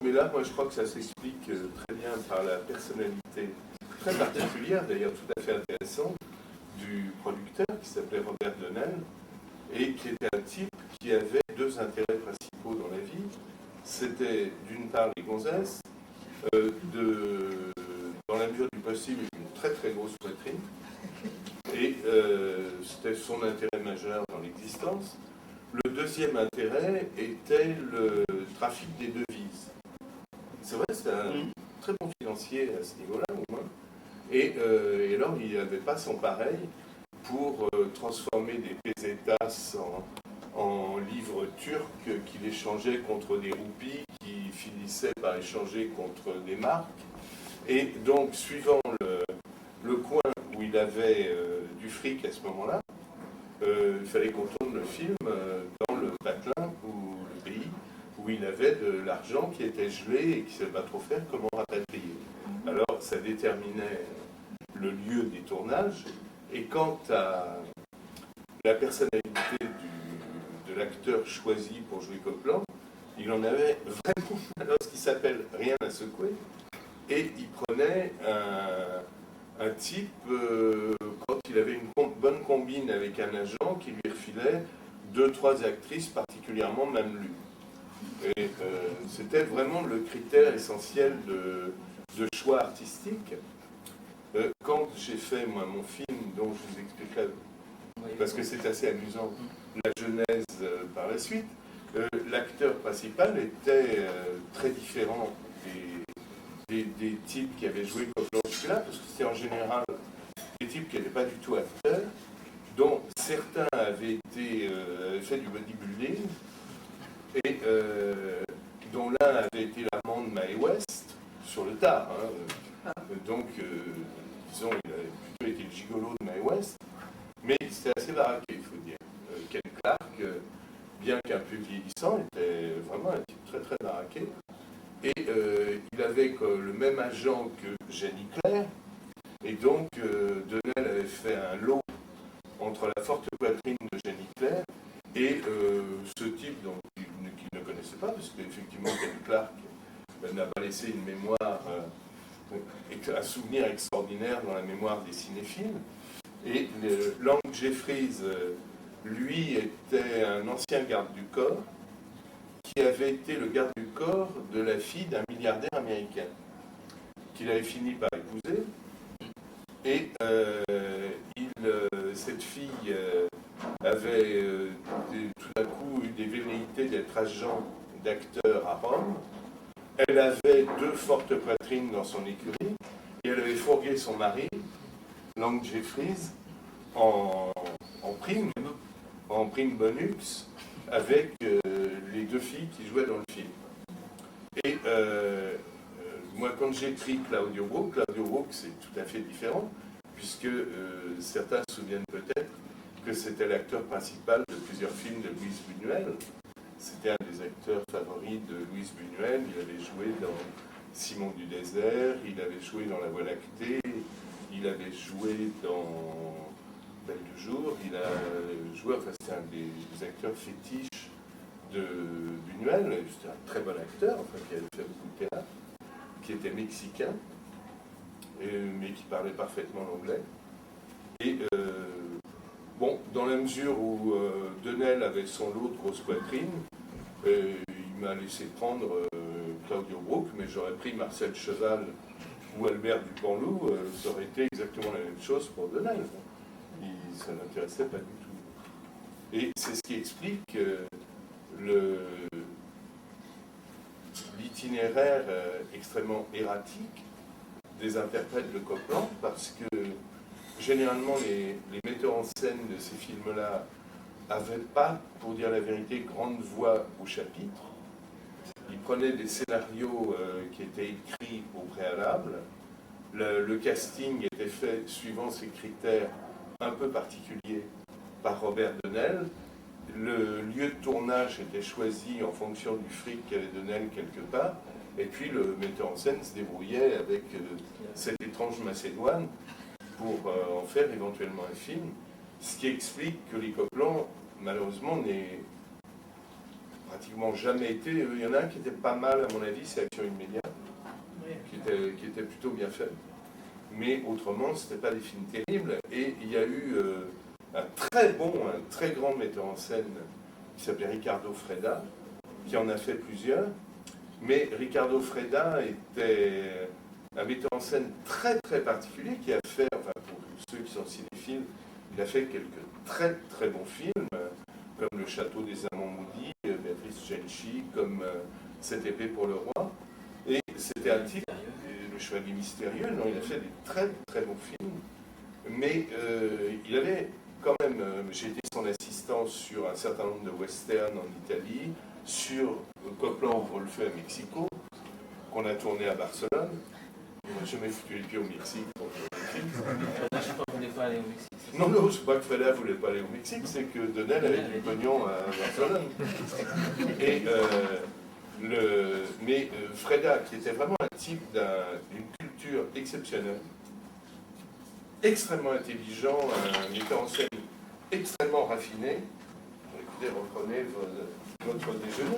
mais là, moi, je crois que ça s'explique très bien par la personnalité très particulière, d'ailleurs tout à fait intéressante, du producteur qui s'appelait Robert Donnell et qui était un type qui avait deux intérêts principaux dans la vie. C'était d'une part les gonzesses, dans la mesure du possible, une très très grosse poitrine, et c'était son intérêt majeur dans l'existence. Le deuxième intérêt était le trafic des devises. C'est vrai, c'était un très bon financier à ce niveau-là, au moins. Et alors, il n'avait pas son pareil pour transformer des pesetas en livres turcs qu'il échangeait contre des roupies, qui finissaient par échanger contre des marques. Et donc, suivant le coin où il avait du fric à ce moment-là, il fallait qu'on tourne le film dans le patelin ou le pays où il avait de l'argent qui était gelé et qui ne savait pas trop faire, comment rapatrier. Alors, ça déterminait le lieu des tournages. Et quant à la personnalité de l'acteur choisi pour jouer Copland, il en avait vraiment ce qui s'appelle rien à secouer. Et il prenait un type, quand il avait une bonne combine avec un agent, qui lui refilait 2-3 actrices particulièrement même lues. Et c'était vraiment le critère essentiel de choix artistique. Quand j'ai fait, moi, mon film, dont je vous expliquerai, parce que c'est assez amusant, la genèse par la suite, l'acteur principal était très différent des types qui avaient joué Copland jusque-là, parce que c'était en général des types qui n'étaient pas du tout acteurs, dont certains avaient fait du bodybuilding, et dont l'un avait été l'amant de Mae West, sur le tard. Donc, disons, il avait plutôt été le gigolo de Mae West, mais c'était assez baraqué, il faut dire. Ken Clark, bien qu'un peu vieillissant, était vraiment un type très très baraqué. Et il avait le même agent que Jenny Claire, et donc Donnell avait fait un lot entre la forte poitrine de Jenny Claire et ce type qu'il ne connaissait pas, parce qu'effectivement Ken Clark n'a pas laissé une mémoire, un souvenir extraordinaire dans la mémoire des cinéphiles. Et Lang Jeffries, lui, était un ancien garde du corps, qui avait été le garde du corps de la fille d'un milliardaire américain, qu'il avait fini par épouser. Et cette fille avait tout à coup eu des velléités d'être agent d'acteur à Rome. Elle avait 2 fortes poitrines dans son écurie, et elle avait fourgué son mari, Lang Jeffries, en prime bonus, avec les 2 filles qui jouaient dans le film. Et moi, quand j'écris Claudio Brook, c'est tout à fait différent, puisque certains se souviennent peut-être que c'était l'acteur principal de plusieurs films de Louise Buñuel. C'était un des acteurs favoris de Louise Buñuel. Il avait joué dans Simon du désert, il avait joué dans La Voie lactée, il avait joué dans Belle du jour, il a joué, enfin c'était un des acteurs fétiches de Buñuel. C'était un très bon acteur, enfin, qui avait fait beaucoup de théâtre, qui était mexicain, mais qui parlait parfaitement l'anglais. Et bon, dans la mesure où Donnell avait son lot de grosse poitrine, il m'a laissé prendre Claudio Brook, mais j'aurais pris Marcel Cheval ou Albert Dupanloup, ça aurait été exactement la même chose pour Donnell. Ça ne l'intéressait pas du tout. Et c'est ce qui explique l'itinéraire extrêmement erratique des interprètes de Copland, parce que généralement les metteurs en scène de ces films-là n'avaient pas, pour dire la vérité, grande voix au chapitre. Ils prenaient des scénarios qui étaient écrits au préalable. Le casting était fait suivant ces critères un peu particulier par Robert Donnell. Le lieu de tournage était choisi en fonction du fric qu'avait Donnell quelque part, et puis le metteur en scène se débrouillait avec cette étrange Macédoine pour en faire éventuellement un film, ce qui explique que les Copland, malheureusement, n'est pratiquement jamais été. Il y en a un qui était pas mal, à mon avis, c'est Action Immédiate, qui était plutôt bien fait. Mais autrement, ce n'était pas des films terribles. Et il y a eu un très grand metteur en scène qui s'appelait Ricardo Freda, qui en a fait plusieurs. Mais Ricardo Freda était un metteur en scène très très particulier qui a fait, enfin pour ceux qui sont cinéphiles, il a fait quelques très très bons films, comme Le Château des Amants Maudits, Béatrice Genchi, comme Cette épée pour le roi. Et c'était un titre, Le Chevalier mystérieux, non, il a fait des très très bons films, mais il avait quand même, j'ai été son assistant sur un certain nombre de westerns en Italie, sur Copland ouvre le feu à Mexico, qu'on a tourné à Barcelone. On n'a jamais foutu les pieds au Mexique pour tourner le film. Je crois qu'on ne voulait pas aller au Mexique. Non, c'est pas que Freda ne voulait pas aller au Mexique, c'est que Denel avait du pognon à Barcelone. Et, mais Freda, qui était vraiment un type d'une culture exceptionnelle, extrêmement intelligent, un metteur en scène extrêmement raffiné. Écoutez, reprenez votre déjeuner.